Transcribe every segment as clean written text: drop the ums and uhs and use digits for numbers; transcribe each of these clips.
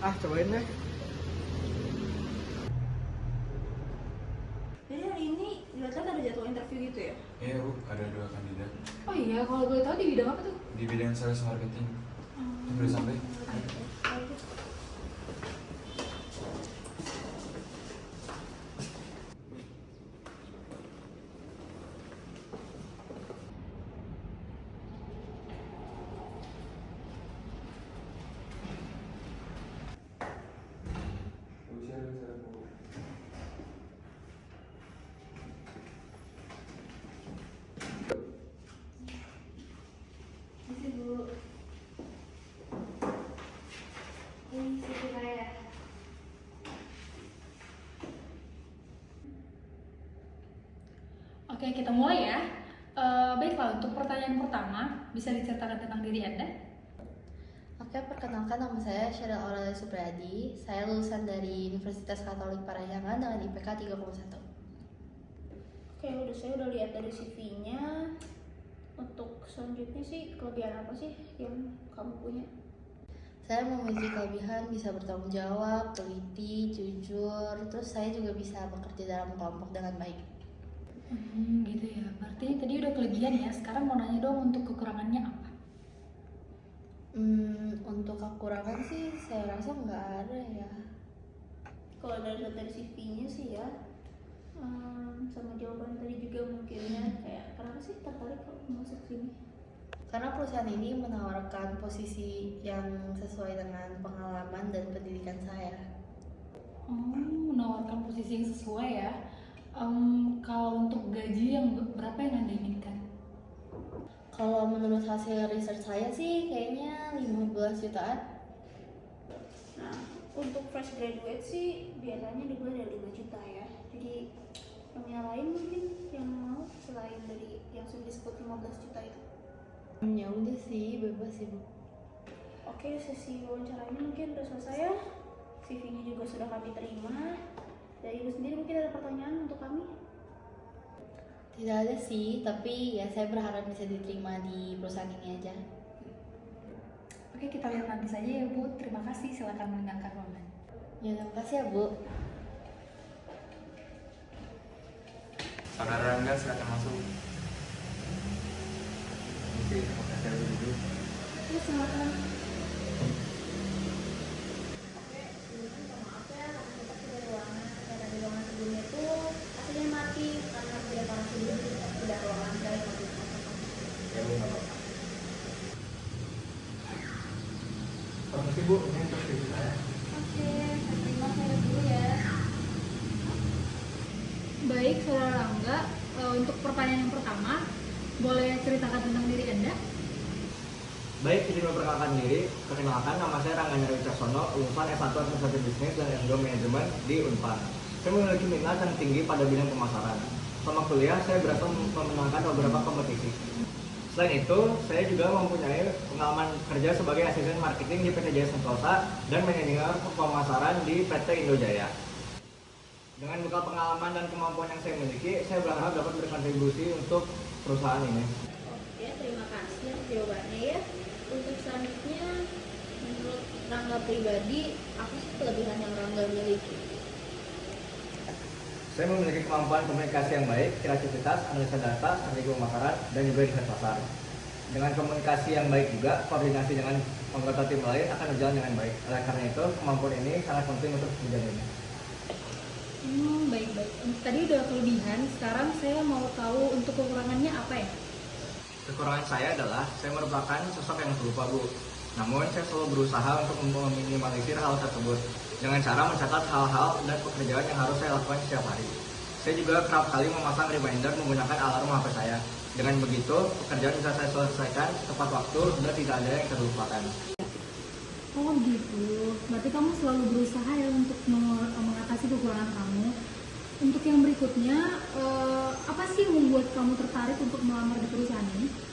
Ah, cobain deh. Jadi hari ini dilihat ada jadwal interview gitu ya? Iya Bu, ada 2 kandidat Oh iya, kalau boleh tahu di bidang apa tuh? di bidang sales marketing. Udah sampai? Masih Bu. Ini sisi saya. Oke, kita mulai ya. Baiklah, untuk pertanyaan pertama, bisa diceritakan tentang diri Anda? Oke, perkenalkan nama saya Sheryl Aurelia Supriyadi. Saya lulusan dari Universitas Katolik Parahyangan dengan IPK 3,1. Oke, saya udah lihat dari CV-nya. Untuk selanjutnya sih, kelebihan apa sih yang kamu punya? Saya memiliki kelebihan bisa bertanggung jawab, teliti, jujur, terus saya juga bisa bekerja dalam kelompok dengan baik. Gitu ya. Berarti tadi udah kelebihan ya. Sekarang mau nanya dong untuk kekurangannya apa? Untuk kekurangan sih saya rasa nggak ada ya. Kalau dari CV-nya sih ya, sama jawaban tadi juga mungkin ya, kayak kenapa sih tertarik kalau masuk sini? Karena perusahaan ini menawarkan posisi yang sesuai dengan pengalaman dan pendidikan saya. Menawarkan posisi yang sesuai ya. Kalau untuk gaji yang berapa yang Anda inginkan? Kalau menurut hasil research saya sih kayaknya 15 jutaan. Nah, untuk fresh graduate sih biasanya dimulai dari 5 juta ya. Jadi yang lain mungkin yang mau selain dari yang sudah disebut 15 juta itu. Ya udah sih, bebas sih Bu. Oke, sesi wawancaranya mungkin udah selesai ya. CV-nya juga sudah kami terima. Dari Ibu sendiri mungkin ada pertanyaan untuk kami? Tidak ada sih, tapi ya saya berharap bisa diterima di perusahaan ini aja. Oke, kita lihat nanti saja ya Bu. Terima kasih, silakan mendengarkan ruangan. Ya, terima kasih ya Bu. Saudara Rangga silakan masuk. Oke, terima kasih aja dulu. Ya, silakan. Ya Bu, nggak apa-apa. Permisi Bu, ini untuk CV saya. Oke, saya terima saya dulu ya. Baik, Saudara Rangga, untuk pertanyaan yang pertama, boleh ceritakan tentang diri Anda? Baik, izin memperkenalkan diri. Perkenalkan, nama saya Rangga Wicaksono, lulusan S1 Administrasi Bisnis dan S2 Manajemen di Unpad. Saya memiliki minat yang tinggi pada bidang pemasaran. Selama kuliah, saya berhasil memenangkan beberapa kompetisi. Selain itu, saya juga mempunyai pengalaman kerja sebagai asisten marketing di PT Jaya Sentosa dan manajer pemasaran di PT Indojaya. Dengan bekal pengalaman dan kemampuan yang saya miliki, saya berharap dapat berkontribusi untuk perusahaan ini. Oke, terima kasih atas jawabannya ya. Untuk selanjutnya, menurut Rangga pribadi, apa sih kelebihan yang Rangga miliki? Saya memiliki kemampuan komunikasi yang baik, kreativitas, analisa data, strategi pemasaran, dan juga riset pasar. Dengan komunikasi yang baik juga, koordinasi dengan anggota tim lain akan berjalan dengan baik. Oleh karena itu, kemampuan ini sangat penting untuk menjalani. Baik-baik. Tadi udah kelebihan, sekarang saya mau tahu untuk kekurangannya apa ya? Kekurangan saya adalah saya merupakan sosok yang pelupa Bu. Namun saya selalu berusaha untuk meminimalisir hal tersebut dengan cara mencatat hal-hal dan pekerjaan yang harus saya lakukan setiap hari. Saya juga kerap kali memasang reminder menggunakan alarm HP saya. Dengan begitu, pekerjaan bisa saya selesaikan tepat waktu dan tidak ada yang terlupakan. Oh gitu, berarti kamu selalu berusaha ya untuk mengatasi kekurangan kamu. Untuk yang berikutnya, apa sih yang membuat kamu tertarik untuk melamar di perusahaan ini?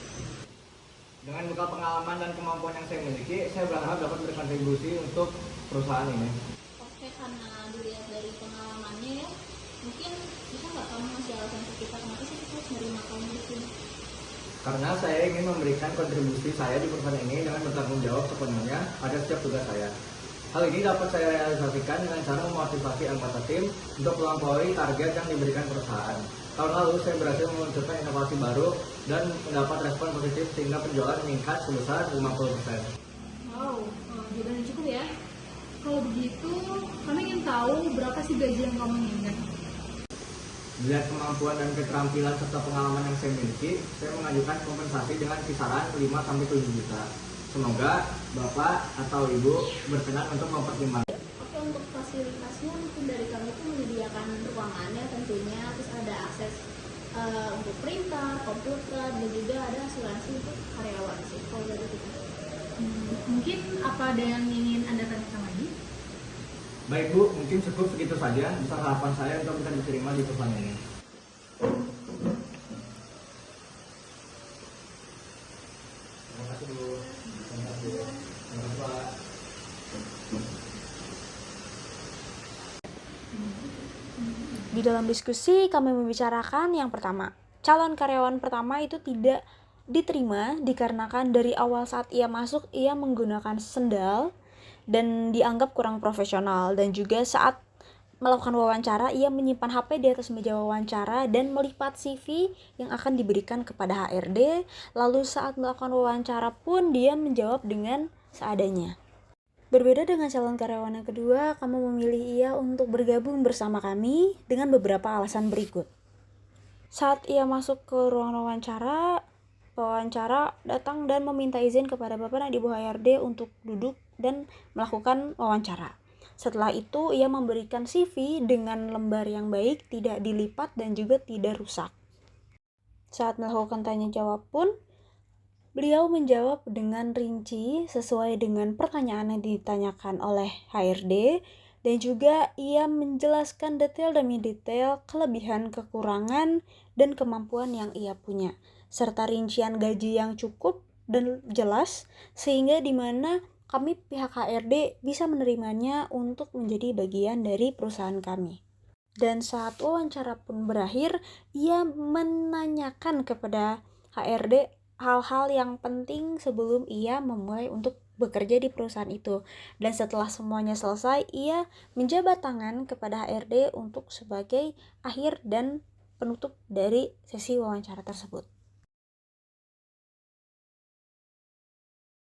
Dengan bekal pengalaman dan kemampuan yang saya miliki, saya berharap dapat berkontribusi untuk perusahaan ini. Oke, karena dilihat dari pengalamannya ya, mungkin bisa nggak kamu ngasih alasan ke kita kenapa sih kita harus menerima kamu di sini? Karena saya ingin memberikan kontribusi saya di perusahaan ini dengan bertanggung jawab sepenuhnya pada setiap tugas saya. Hal ini dapat saya realisasikan dengan cara memotivasi anggota tim untuk melampaui target yang diberikan perusahaan. Tahun lalu saya berhasil meluncurkan inovasi baru dan mendapat respon positif sehingga penjualan meningkat sebesar 50%. Wow, jawaban yang cukup ya. Kalau begitu, kami ingin tahu berapa sih gaji yang kamu inginkan? Melihat kemampuan dan keterampilan serta pengalaman yang saya miliki, saya mengajukan kompensasi dengan kisaran 5-7 juta. Semoga Bapak atau Ibu berkenan untuk mempertimbangkan. Oke, untuk fasilitasnya mungkin dari kami itu menyediakan ruangannya tentunya, terus ada akses untuk printer, komputer, dan juga ada asuransi untuk karyawan sih. Kalau dari kita. Mungkin apa ada yang ingin Anda tanyakan lagi? Baik Bu, mungkin cukup segitu saja besar harapan saya untuk bisa diterima di perusahaan ini. Terima kasih Bu. Terima kasih. Terima kasih Pak. Di dalam diskusi kami membicarakan yang pertama, calon karyawan pertama itu tidak diterima dikarenakan dari awal saat ia masuk ia menggunakan sendal dan dianggap kurang profesional, dan juga saat melakukan wawancara ia menyimpan HP di atas meja wawancara dan melipat CV yang akan diberikan kepada HRD, lalu saat melakukan wawancara pun dia menjawab dengan seadanya. Berbeda dengan calon karyawan yang kedua, kamu memilih ia untuk bergabung bersama kami dengan beberapa alasan berikut. Saat ia masuk ke ruang wawancara datang dan meminta izin kepada Bapak dan Ibu HRD untuk duduk dan melakukan wawancara. Setelah itu, ia memberikan CV dengan lembar yang baik, tidak dilipat dan juga tidak rusak. Saat melakukan tanya jawab pun, beliau menjawab dengan rinci sesuai dengan pertanyaan yang ditanyakan oleh HRD, dan juga ia menjelaskan detail demi detail kelebihan, kekurangan, dan kemampuan yang ia punya, serta rincian gaji yang cukup dan jelas, sehingga dimana kami pihak HRD bisa menerimanya untuk menjadi bagian dari perusahaan kami. Dan saat wawancara pun berakhir, ia menanyakan kepada HRD hal-hal yang penting sebelum ia memulai untuk bekerja di perusahaan itu. Dan setelah semuanya selesai, ia menjabat tangan kepada HRD untuk sebagai akhir dan penutup dari sesi wawancara tersebut.